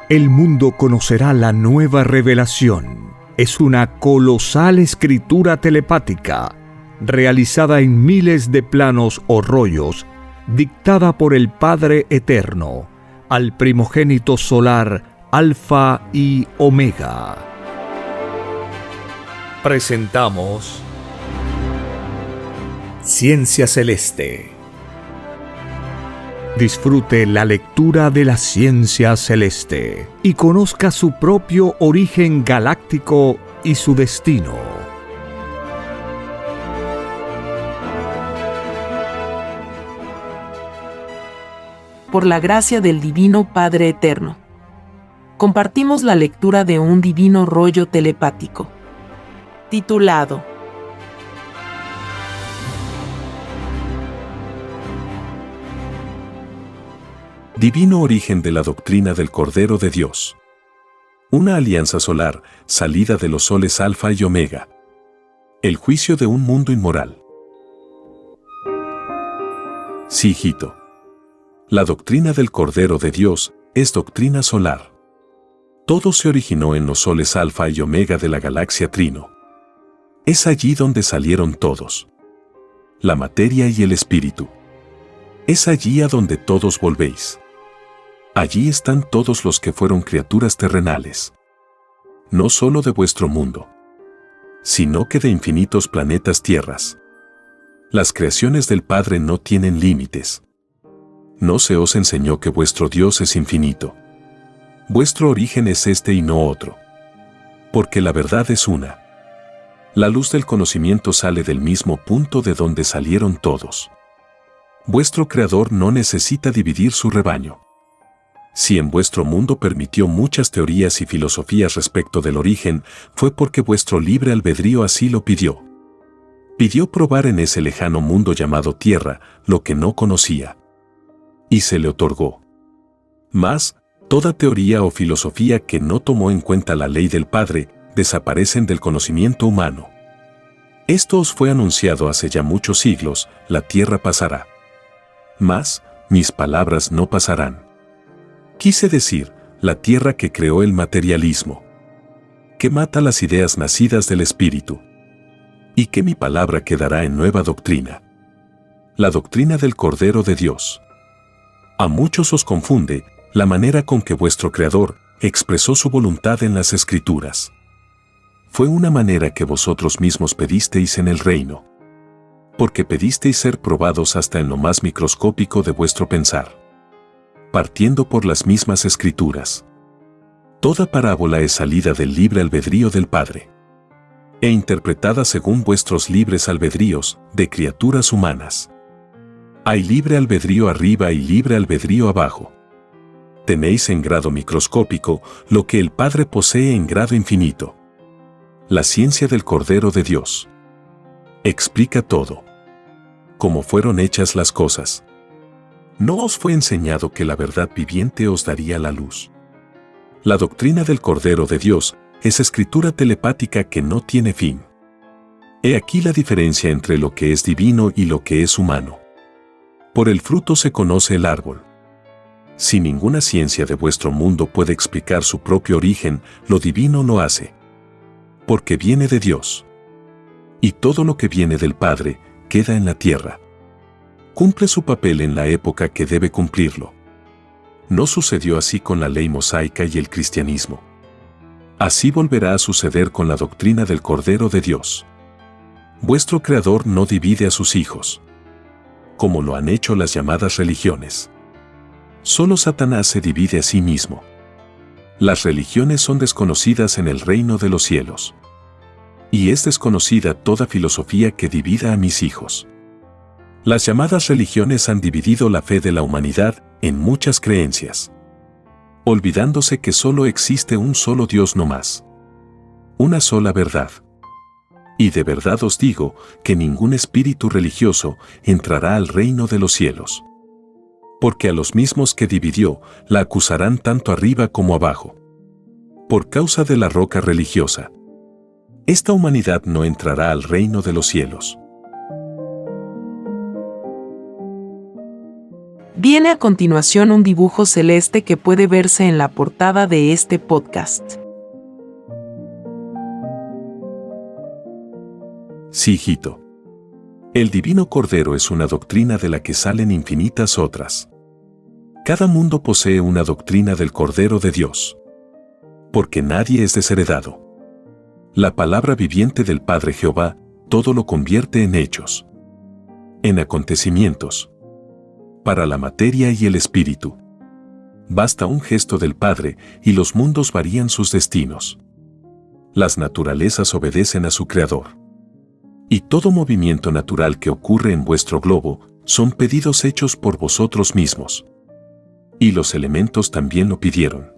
El mundo conocerá la nueva revelación. Es una colosal escritura telepática, realizada en miles de planos o rollos, dictada por el Padre Eterno, al primogénito solar Alfa y Omega. Presentamos Ciencia Celeste. Disfrute la lectura de la ciencia celeste y conozca su propio origen galáctico y su destino. Por la gracia del Divino Padre Eterno, compartimos la lectura de un divino rollo telepático, titulado Divino origen de la doctrina del Cordero de Dios. Una alianza solar, salida de los soles Alfa y Omega. El juicio de un mundo inmoral. Sí, hijito. La doctrina del Cordero de Dios es doctrina solar. Todo se originó en los soles Alfa y Omega de la galaxia Trino. Es allí donde salieron todos. La materia y el espíritu. Es allí a donde todos volvéis. Allí están todos los que fueron criaturas terrenales. No solo de vuestro mundo, sino que de infinitos planetas tierras. Las creaciones del Padre no tienen límites. ¿No se os enseñó que vuestro Dios es infinito? Vuestro origen es este y no otro. Porque la verdad es una. La luz del conocimiento sale del mismo punto de donde salieron todos. Vuestro Creador no necesita dividir su rebaño. Si en vuestro mundo permitió muchas teorías y filosofías respecto del origen, fue porque vuestro libre albedrío así lo pidió. Pidió probar en ese lejano mundo llamado Tierra lo que no conocía. Y se le otorgó. Mas, toda teoría o filosofía que no tomó en cuenta la ley del Padre, desaparecen del conocimiento humano. Esto os fue anunciado hace ya muchos siglos: la Tierra pasará. Mas, mis palabras no pasarán. Quise decir, la Tierra que creó el materialismo, que mata las ideas nacidas del Espíritu, y que mi palabra quedará en nueva doctrina. La doctrina del Cordero de Dios. A muchos os confunde la manera con que vuestro Creador expresó su voluntad en las Escrituras. Fue una manera que vosotros mismos pedisteis en el reino, porque pedisteis ser probados hasta en lo más microscópico de vuestro pensar, partiendo por las mismas Escrituras. Toda parábola es salida del libre albedrío del Padre, e interpretada según vuestros libres albedríos de criaturas humanas. Hay libre albedrío arriba y libre albedrío abajo. Tenéis en grado microscópico lo que el Padre posee en grado infinito. La ciencia del Cordero de Dios explica todo. Cómo fueron hechas las cosas. ¿No os fue enseñado que la verdad viviente os daría la luz? La doctrina del Cordero de Dios es escritura telepática que no tiene fin. He aquí la diferencia entre lo que es divino y lo que es humano. Por el fruto se conoce el árbol. Si ninguna ciencia de vuestro mundo puede explicar su propio origen, lo divino lo hace. Porque viene de Dios. Y todo lo que viene del Padre queda en la tierra. Cumple su papel en la época que debe cumplirlo. No sucedió así con la ley mosaica y el cristianismo. Así volverá a suceder con la doctrina del Cordero de Dios. Vuestro Creador no divide a sus hijos, como lo han hecho las llamadas religiones. Solo Satanás se divide a sí mismo. Las religiones son desconocidas en el reino de los cielos. Y es desconocida toda filosofía que divida a mis hijos. Las llamadas religiones han dividido la fe de la humanidad en muchas creencias, olvidándose que solo existe un solo Dios no más. Una sola verdad. Y de verdad os digo que ningún espíritu religioso entrará al reino de los cielos. Porque a los mismos que dividió, la acusarán tanto arriba como abajo. Por causa de la roca religiosa. Esta humanidad no entrará al reino de los cielos. Viene a continuación un dibujo celeste que puede verse en la portada de este podcast. Sí, hijito. El divino Cordero es una doctrina de la que salen infinitas otras. Cada mundo posee una doctrina del Cordero de Dios. Porque nadie es desheredado. La palabra viviente del Padre Jehová todo lo convierte en hechos, en acontecimientos, para la materia y el espíritu. Basta un gesto del Padre y los mundos varían sus destinos. Las naturalezas obedecen a su Creador. Y todo movimiento natural que ocurre en vuestro globo son pedidos hechos por vosotros mismos. Y los elementos también lo pidieron.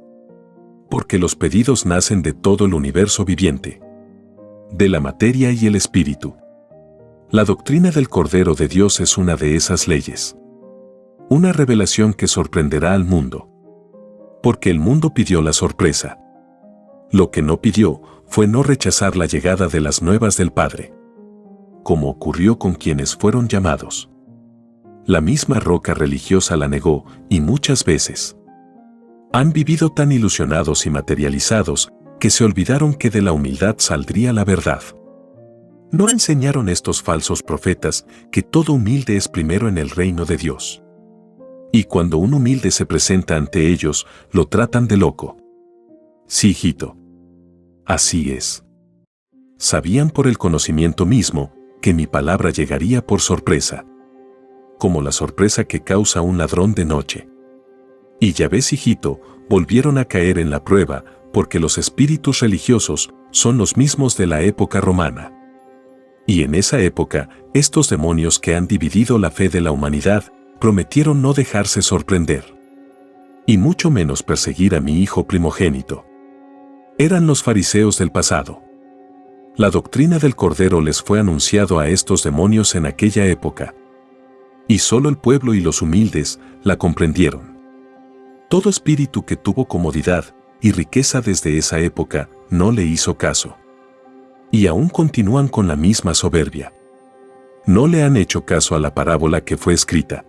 Porque los pedidos nacen de todo el universo viviente, de la materia y el espíritu. La doctrina del Cordero de Dios es una de esas leyes. Una revelación que sorprenderá al mundo. Porque el mundo pidió la sorpresa. Lo que no pidió fue no rechazar la llegada de las nuevas del Padre. Como ocurrió con quienes fueron llamados. La misma roca religiosa la negó, y muchas veces. Han vivido tan ilusionados y materializados que se olvidaron que de la humildad saldría la verdad. ¿No enseñaron estos falsos profetas que todo humilde es primero en el reino de Dios? Y cuando un humilde se presenta ante ellos, lo tratan de loco. Sí, hijito. Así es. Sabían por el conocimiento mismo que mi palabra llegaría por sorpresa. Como la sorpresa que causa un ladrón de noche. Y ya ves, hijito, volvieron a caer en la prueba, porque los espíritus religiosos son los mismos de la época romana. Y en esa época, estos demonios que han dividido la fe de la humanidad, prometieron no dejarse sorprender. Y mucho menos perseguir a mi hijo primogénito. Eran los fariseos del pasado. La doctrina del Cordero les fue anunciado a estos demonios en aquella época. Y solo el pueblo y los humildes la comprendieron. Todo espíritu que tuvo comodidad y riqueza desde esa época no le hizo caso. Y aún continúan con la misma soberbia. No le han hecho caso a la parábola que fue escrita.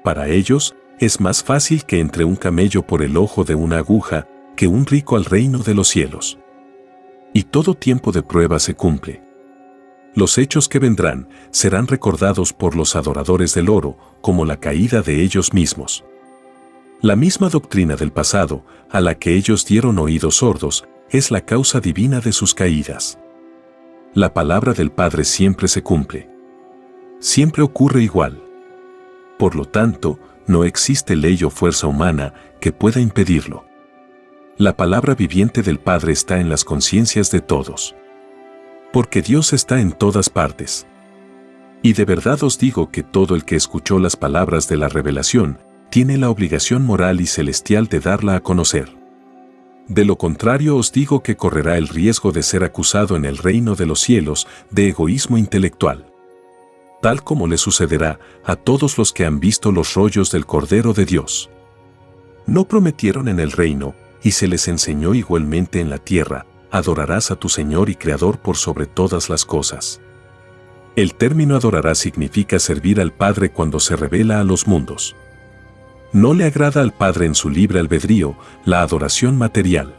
Para ellos, es más fácil que entre un camello por el ojo de una aguja que un rico al reino de los cielos. Y todo tiempo de prueba se cumple. Los hechos que vendrán serán recordados por los adoradores del oro como la caída de ellos mismos. La misma doctrina del pasado, a la que ellos dieron oídos sordos, es la causa divina de sus caídas. La palabra del Padre siempre se cumple. Siempre ocurre igual. Por lo tanto, no existe ley o fuerza humana que pueda impedirlo. La palabra viviente del Padre está en las conciencias de todos. Porque Dios está en todas partes. Y de verdad os digo que todo el que escuchó las palabras de la revelación, tiene la obligación moral y celestial de darla a conocer. De lo contrario os digo que correrá el riesgo de ser acusado en el reino de los cielos de egoísmo intelectual. Tal como le sucederá a todos los que han visto los rollos del Cordero de Dios. No prometieron en el reino, y se les enseñó igualmente en la tierra, adorarás a tu Señor y Creador por sobre todas las cosas. El término adorarás significa servir al Padre cuando se revela a los mundos. No le agrada al Padre en su libre albedrío la adoración material.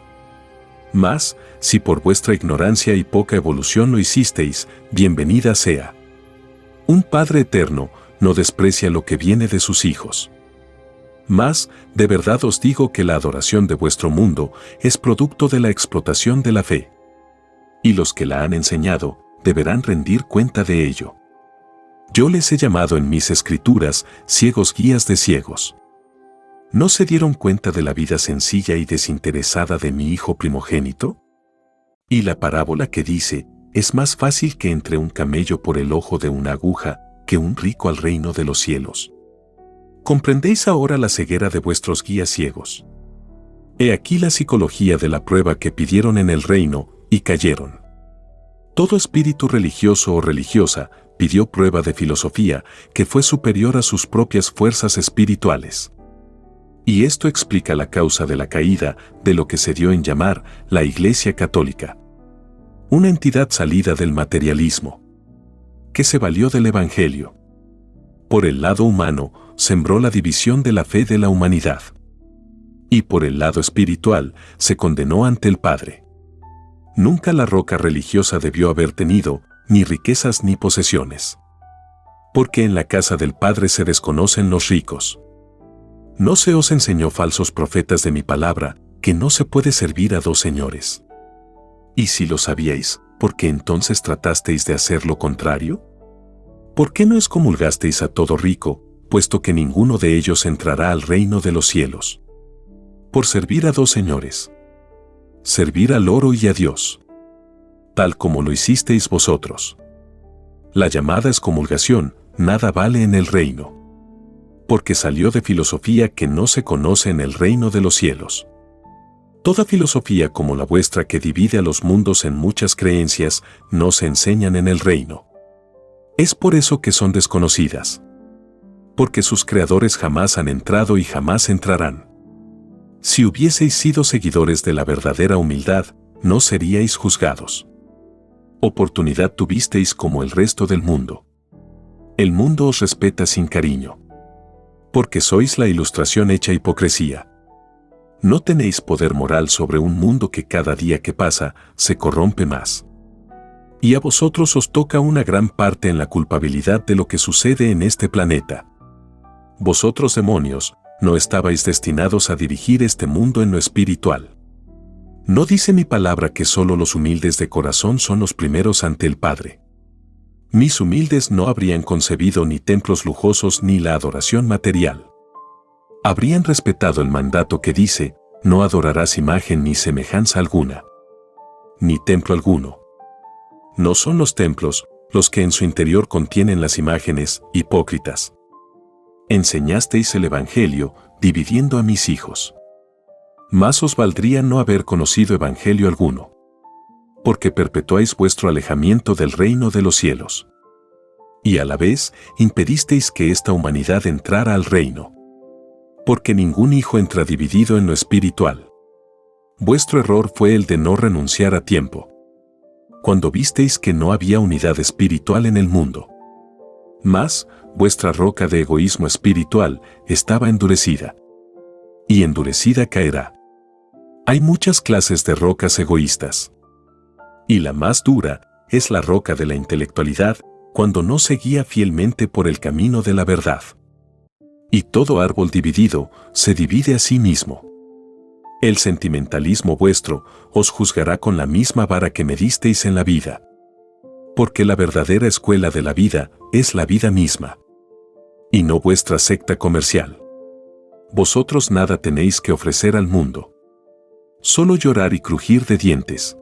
Mas, si por vuestra ignorancia y poca evolución lo hicisteis, bienvenida sea. Un Padre eterno no desprecia lo que viene de sus hijos. Mas, de verdad os digo que la adoración de vuestro mundo es producto de la explotación de la fe. Y los que la han enseñado deberán rendir cuenta de ello. Yo les he llamado en mis escrituras ciegos guías de ciegos. ¿No se dieron cuenta de la vida sencilla y desinteresada de mi hijo primogénito? Y la parábola que dice, es más fácil que entre un camello por el ojo de una aguja que un rico al reino de los cielos. ¿Comprendéis ahora la ceguera de vuestros guías ciegos? He aquí la psicología de la prueba que pidieron en el reino y cayeron. Todo espíritu religioso o religiosa pidió prueba de filosofía que fue superior a sus propias fuerzas espirituales. Y esto explica la causa de la caída de lo que se dio en llamar la Iglesia Católica. Una entidad salida del materialismo, que se valió del Evangelio. Por el lado humano, sembró la división de la fe de la humanidad. Y por el lado espiritual, se condenó ante el Padre. Nunca la roca religiosa debió haber tenido ni riquezas ni posesiones. Porque en la casa del Padre se desconocen los ricos. ¿No se os enseñó, falsos profetas, de mi palabra, que no se puede servir a dos señores? Y si lo sabíais, ¿por qué entonces tratasteis de hacer lo contrario? ¿Por qué no excomulgasteis a todo rico, puesto que ninguno de ellos entrará al reino de los cielos? Por servir a dos señores. Servir al oro y a Dios. Tal como lo hicisteis vosotros. La llamada excomulgación nada vale en el reino. Porque salió de filosofía que no se conoce en el reino de los cielos. Toda filosofía como la vuestra, que divide a los mundos en muchas creencias, no se enseñan en el reino. Es por eso que son desconocidas. Porque sus creadores jamás han entrado y jamás entrarán. Si hubieseis sido seguidores de la verdadera humildad, no seríais juzgados. Oportunidad tuvisteis como el resto del mundo. El mundo os respeta sin cariño. Porque sois la ilustración hecha hipocresía. No tenéis poder moral sobre un mundo que cada día que pasa se corrompe más. Y a vosotros os toca una gran parte en la culpabilidad de lo que sucede en este planeta. Vosotros, demonios, no estabais destinados a dirigir este mundo en lo espiritual. ¿No dice mi palabra que solo los humildes de corazón son los primeros ante el Padre? Mis humildes no habrían concebido ni templos lujosos ni la adoración material. Habrían respetado el mandato que dice: no adorarás imagen ni semejanza alguna, ni templo alguno. No son los templos los que en su interior contienen las imágenes, hipócritas. Enseñasteis el Evangelio, dividiendo a mis hijos. Más os valdría no haber conocido Evangelio alguno. Porque perpetuáis vuestro alejamiento del reino de los cielos. Y a la vez, impedisteis que esta humanidad entrara al reino. Porque ningún hijo entra dividido en lo espiritual. Vuestro error fue el de no renunciar a tiempo. Cuando visteis que no había unidad espiritual en el mundo. Mas, vuestra roca de egoísmo espiritual estaba endurecida. Y endurecida caerá. Hay muchas clases de rocas egoístas. Y la más dura es la roca de la intelectualidad, cuando no se guía fielmente por el camino de la verdad. Y todo árbol dividido se divide a sí mismo. El sentimentalismo vuestro os juzgará con la misma vara que me disteis en la vida. Porque la verdadera escuela de la vida es la vida misma. Y no vuestra secta comercial. Vosotros nada tenéis que ofrecer al mundo. Solo llorar y crujir de dientes.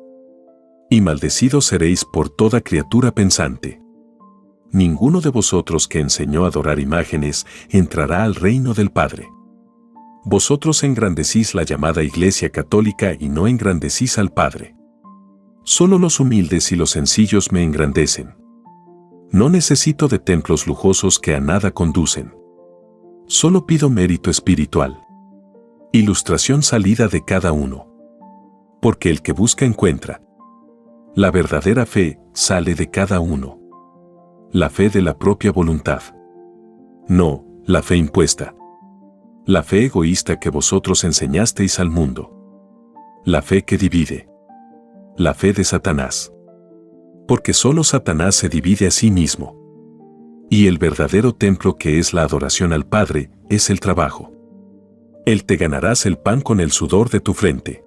Y maldecidos seréis por toda criatura pensante. Ninguno de vosotros que enseñó a adorar imágenes entrará al reino del Padre. Vosotros engrandecís la llamada Iglesia Católica y no engrandecís al Padre. Solo los humildes y los sencillos me engrandecen. No necesito de templos lujosos que a nada conducen. Solo pido mérito espiritual. Ilustración salida de cada uno. Porque el que busca encuentra. La verdadera fe sale de cada uno. La fe de la propia voluntad. No, la fe impuesta. La fe egoísta que vosotros enseñasteis al mundo. La fe que divide. La fe de Satanás. Porque solo Satanás se divide a sí mismo. Y el verdadero templo, que es la adoración al Padre, es el trabajo. Él te ganarás el pan con el sudor de tu frente.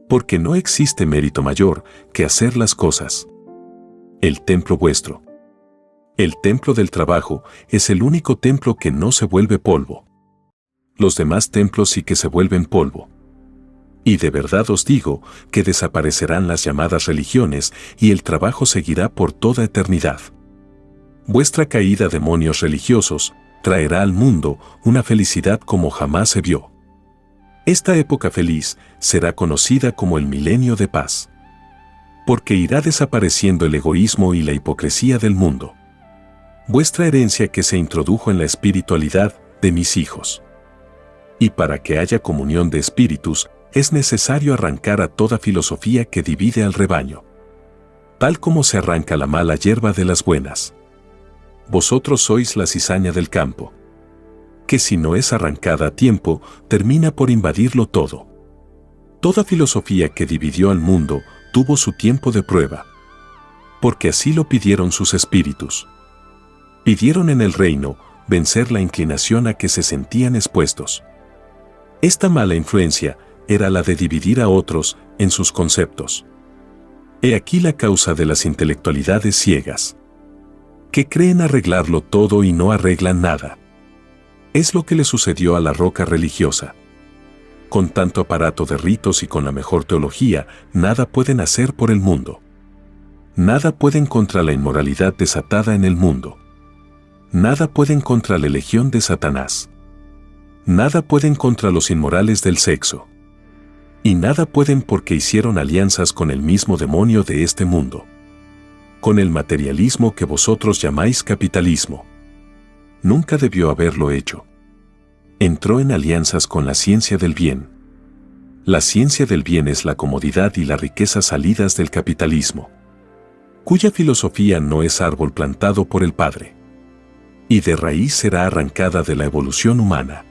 Porque no existe mérito mayor que hacer las cosas. El templo vuestro. El templo del trabajo es el único templo que no se vuelve polvo. Los demás templos sí que se vuelven polvo. Y de verdad os digo que desaparecerán las llamadas religiones y el trabajo seguirá por toda eternidad. Vuestra caída, demonios religiosos, traerá al mundo una felicidad como jamás se vio. Esta época feliz será conocida como el milenio de paz. Porque irá desapareciendo el egoísmo y la hipocresía del mundo. Vuestra herencia que se introdujo en la espiritualidad de mis hijos. Y para que haya comunión de espíritus, es necesario arrancar a toda filosofía que divide al rebaño. Tal como se arranca la mala hierba de las buenas. vosotros sois la cizaña del campo, que si no es arrancada a tiempo, termina por invadirlo todo. Toda filosofía que dividió al mundo tuvo su tiempo de prueba, porque así lo pidieron sus espíritus. Pidieron en el reino vencer la inclinación a que se sentían expuestos. Esta mala influencia era la de dividir a otros en sus conceptos. He aquí la causa de las intelectualidades ciegas, que creen arreglarlo todo y no arreglan nada. Es lo que le sucedió a la roca religiosa. Con tanto aparato de ritos y con la mejor teología, nada pueden hacer por el mundo. Nada pueden contra la inmoralidad desatada en el mundo. Nada pueden contra la legión de Satanás. Nada pueden contra los inmorales del sexo. Y nada pueden porque hicieron alianzas con el mismo demonio de este mundo. Con el materialismo que vosotros llamáis capitalismo. Nunca debió haberlo hecho. Entró en alianzas con la ciencia del bien. La ciencia del bien es la comodidad y la riqueza salidas del capitalismo, cuya filosofía no es árbol plantado por el Padre, y de raíz será arrancada de la evolución humana.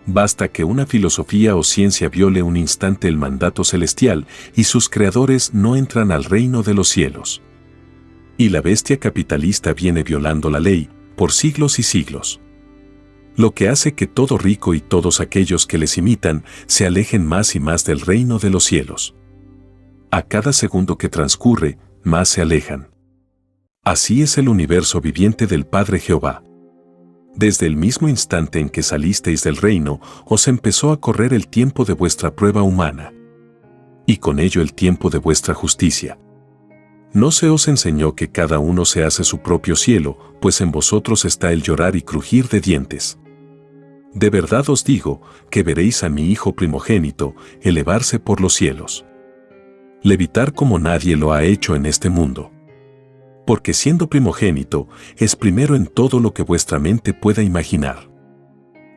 Basta que una filosofía o ciencia viole un instante el mandato celestial y sus creadores no entran al reino de los cielos. Y la bestia capitalista viene violando la ley por siglos y siglos. Lo que hace que todo rico y todos aquellos que les imitan se alejen más y más del reino de los cielos. A cada segundo que transcurre, más se alejan. Así es el universo viviente del Padre Jehová. Desde el mismo instante en que salisteis del reino, os empezó a correr el tiempo de vuestra prueba humana, y con ello el tiempo de vuestra justicia. No se os enseñó que cada uno se hace su propio cielo, pues en vosotros está el llorar y crujir de dientes. De verdad os digo que veréis a mi Hijo primogénito elevarse por los cielos, levitar como nadie lo ha hecho en este mundo. Porque siendo primogénito, es primero en todo lo que vuestra mente pueda imaginar.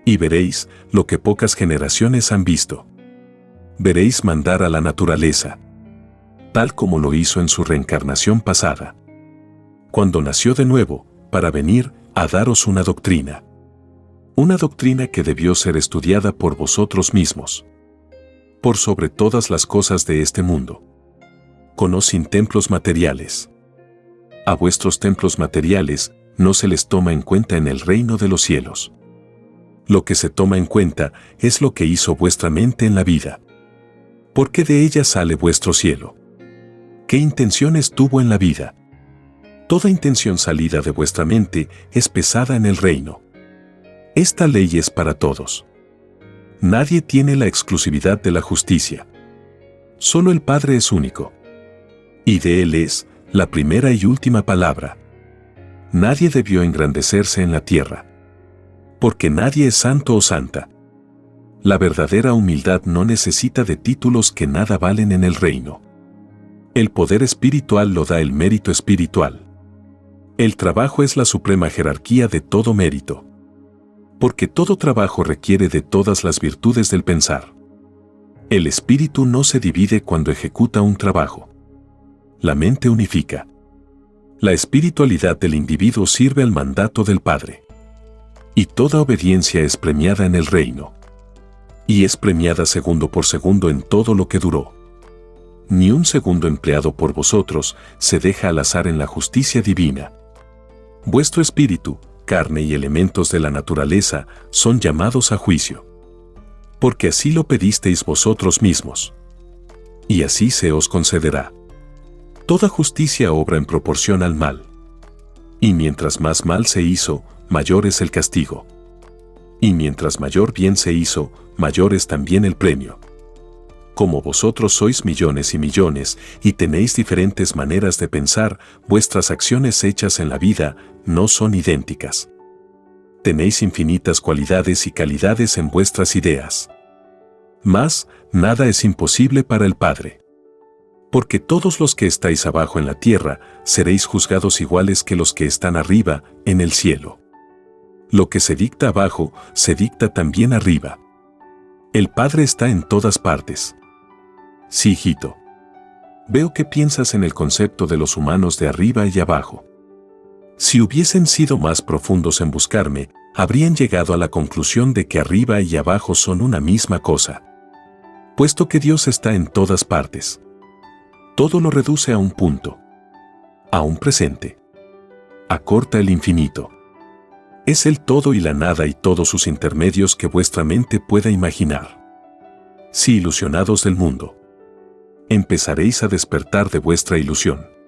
Y veréis lo que pocas generaciones han visto. Veréis mandar a la naturaleza, tal como lo hizo en su reencarnación pasada, cuando nació de nuevo, para venir a daros una doctrina que debió ser estudiada por vosotros mismos, por sobre todas las cosas de este mundo. Conocen templos materiales. A vuestros templos materiales no se les toma en cuenta en el reino de los cielos. Lo que se toma en cuenta es lo que hizo vuestra mente en la vida, porque de ella sale vuestro cielo. ¿Qué intenciones tuvo en la vida? Toda intención salida de vuestra mente es pesada en el reino. Esta ley es para todos. Nadie tiene la exclusividad de la justicia. Solo el Padre es único. Y de Él es la primera y última palabra. Nadie debió engrandecerse en la tierra, porque nadie es santo o santa. La verdadera humildad no necesita de títulos que nada valen en el reino. El poder espiritual lo da el mérito espiritual. El trabajo es la suprema jerarquía de todo mérito, porque todo trabajo requiere de todas las virtudes del pensar. El espíritu no se divide cuando ejecuta un trabajo. La mente unifica. La espiritualidad del individuo sirve al mandato del Padre. Y toda obediencia es premiada en el reino. Y es premiada segundo por segundo en todo lo que duró. Ni un segundo empleado por vosotros se deja al azar en la justicia divina. Vuestro espíritu, carne y elementos de la naturaleza son llamados a juicio. Porque así lo pedisteis vosotros mismos. Y así se os concederá. Toda justicia obra en proporción al mal. Y mientras más mal se hizo, mayor es el castigo. Y mientras mayor bien se hizo, mayor es también el premio. Como vosotros sois millones y millones, y tenéis diferentes maneras de pensar, vuestras acciones hechas en la vida no son idénticas. Tenéis infinitas cualidades y calidades en vuestras ideas. Mas, nada es imposible para el Padre. Porque todos los que estáis abajo en la tierra, seréis juzgados iguales que los que están arriba, en el cielo. Lo que se dicta abajo, se dicta también arriba. El Padre está en todas partes. Sí, hijito. Veo que piensas en el concepto de los humanos de arriba y abajo. Si hubiesen sido más profundos en buscarme, habrían llegado a la conclusión de que arriba y abajo son una misma cosa. Puesto que Dios está en todas partes, todo lo reduce a un punto, a un presente. Acorta el infinito. Es el todo y la nada y todos sus intermedios que vuestra mente pueda imaginar. Si ilusionados del mundo, empezaréis a despertar de vuestra ilusión.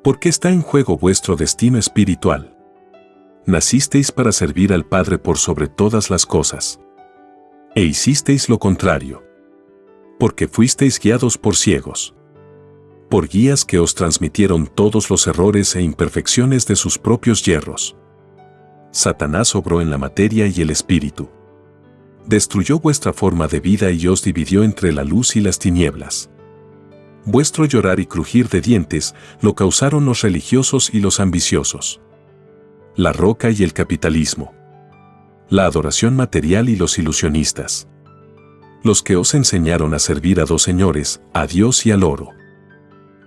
Porque está en juego vuestro destino espiritual. Nacisteis para servir al Padre por sobre todas las cosas. E hicisteis lo contrario. Porque fuisteis guiados por ciegos. Por guías que os transmitieron todos los errores e imperfecciones de sus propios yerros. Satanás obró en la materia y el espíritu. Destruyó vuestra forma de vida y os dividió entre la luz y las tinieblas. Vuestro llorar y crujir de dientes lo causaron los religiosos y los ambiciosos. La roca y el capitalismo. La adoración material y los ilusionistas. Los que os enseñaron a servir a dos señores, a Dios y al oro.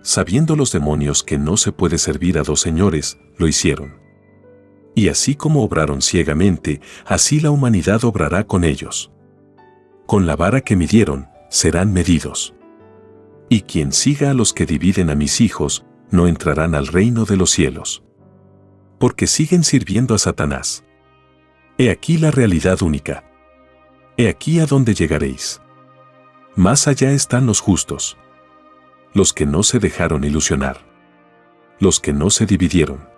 Sabiendo los demonios que no se puede servir a dos señores, lo hicieron. Y así como obraron ciegamente, así la humanidad obrará con ellos. Con la vara que midieron, serán medidos. Y quien siga a los que dividen a mis hijos, no entrarán al reino de los cielos. Porque siguen sirviendo a Satanás. He aquí la realidad única. He aquí a dónde llegaréis. Más allá están los justos. Los que no se dejaron ilusionar. Los que no se dividieron.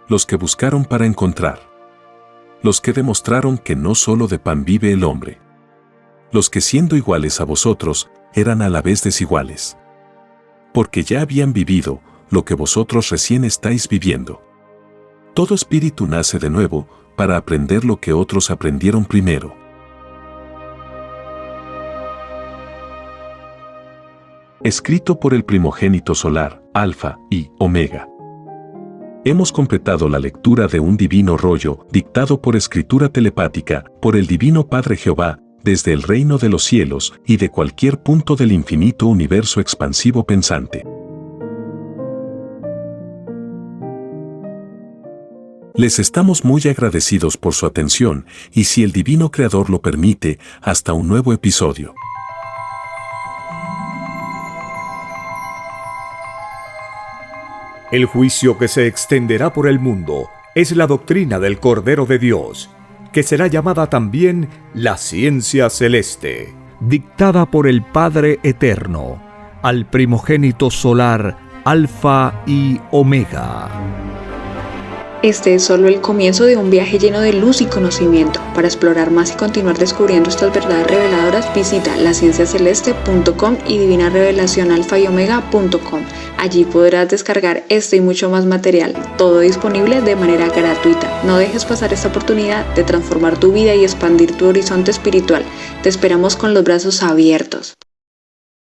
Los que buscaron para encontrar. Los que demostraron que no solo de pan vive el hombre. Los que siendo iguales a vosotros, eran a la vez desiguales. Porque ya habían vivido lo que vosotros recién estáis viviendo. Todo espíritu nace de nuevo para aprender lo que otros aprendieron primero. Escrito por el primogénito solar, Alfa y Omega. Hemos completado la lectura de un divino rollo, dictado por escritura telepática, por el Divino Padre Jehová, desde el reino de los cielos y de cualquier punto del infinito universo expansivo pensante. Les estamos muy agradecidos por su atención y, si el Divino Creador lo permite, hasta un nuevo episodio. El juicio que se extenderá por el mundo es la doctrina del Cordero de Dios, que será llamada también la ciencia celeste, dictada por el Padre Eterno, al primogénito solar, Alfa y Omega. Este es solo el comienzo de un viaje lleno de luz y conocimiento. Para explorar más y continuar descubriendo estas verdades reveladoras, visita lacienciaceleste.com y divinarevelacionalfayomega.com. Allí podrás descargar este y mucho más material, todo disponible de manera gratuita. No dejes pasar esta oportunidad de transformar tu vida y expandir tu horizonte espiritual. Te esperamos con los brazos abiertos.